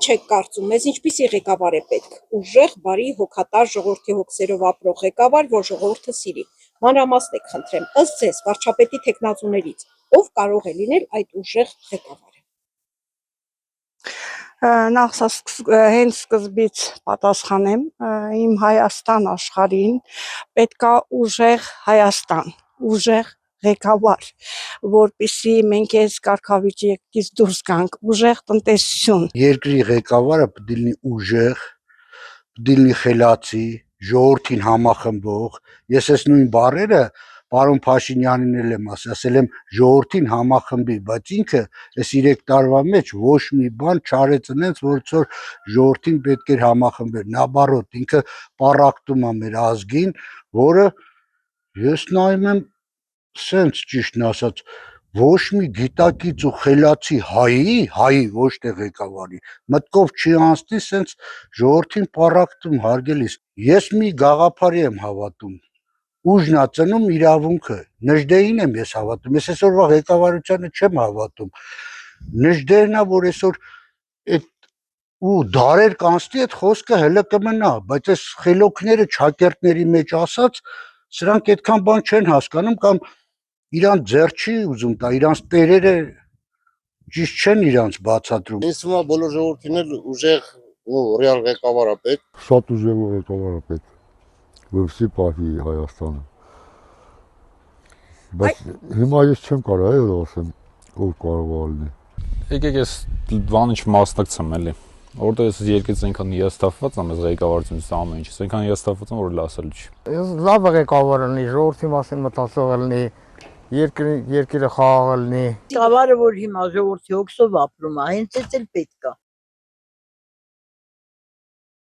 Ինչ եք կարծում, մեզ ինչպիսի ղեկավար է պետք, ուժեղ, բարի, հոգատար, ժողովրդի հոգսերով ապրող ղեկավար, որ ժողովուրդը սիրի, մանրամասնեք խնդրեմ, ըստ ձեզ վարչապետի թեկնածուներից, ով կարող է լինել այդ ուժեղ ղեկավարը։ Նախ հենց սկզբից պատասխանեմ, իմ Հայաստան աշխարհին պետքա ուժեղ Հայաստան, ուժեղ ղեկավար, որպեսզի մենք այս կարգավիճակից դուրս գանք, ուժեղ տնտեսություն։ Երկրի ղեկավարը պետք է լինի ուժեղ, պետք է լինի խելացի, ժողովրդին համախմբող։ Ես այս նույն բառերը պարոն Փաշինյանին էլ եմ ասել եմ ժողովրդին համախմբի, բայց ինքը այս 3 տարվա մեջ ոչ մի բան չարեց այնց, որից որ ժողովրդին պետք էր համախմբել։ Նաբարոտ, ինքը պառակտում է մեր ազգին, որը ես նայում եմ սենց ճիշտն ասած ոչ մի գիտակից ու խելացի հայի ոչ թե ղեկավարի մտքով չի անցնի սենց ժողովրդին պառակտում հարգելիս։ Ես մի գաղափարի եմ հավատում, ուժն է ծնում իրավունքը, Նժդեհին եմ ես հավատում, ես այսօրվա ղեկավարությանը չեմ հավատում, Նժդեհն է, որ այսօր այդ ու դարեր կանցնի այդ խոսքը հələ կմնա, բայց այս խելոքները ճակերտների մեջ ասած, սրանք այդքան բան չեն հասկանում կամ իրանց ձեռ չի ուզում տա, իրանց տերերը ճիշտ չեն իրանց բացատրում։ Ինձ թվում է բոլոր ժողովրդին էլ ուժեղ ու ռեալ ղեկավար է պետք։ Շատ ուժեղ ղեկավար է պետք, որպեսզի պահի Հայաստանը։ Բայց հիմա ես չեմ կարող ասեմ, ով կարող է լինի։ Եկեք ես բանը չմասնակցեմ էլի։ Որտեղ ես երկրից այնքան հիասթափված եմ, այս ղեկավարությունից ամեն ինչից, այնքան հիասթափված եմ, որ լասելու չի։ Ես լավ ղեկավար լինի, ժողովրդի մասին մտածող լինի, երկիրը խաղաղ լինի։ Ղեկավարը, որ հիմա ժողովրդի հոգսով ապրում է, հենց էդ էլ պետք է։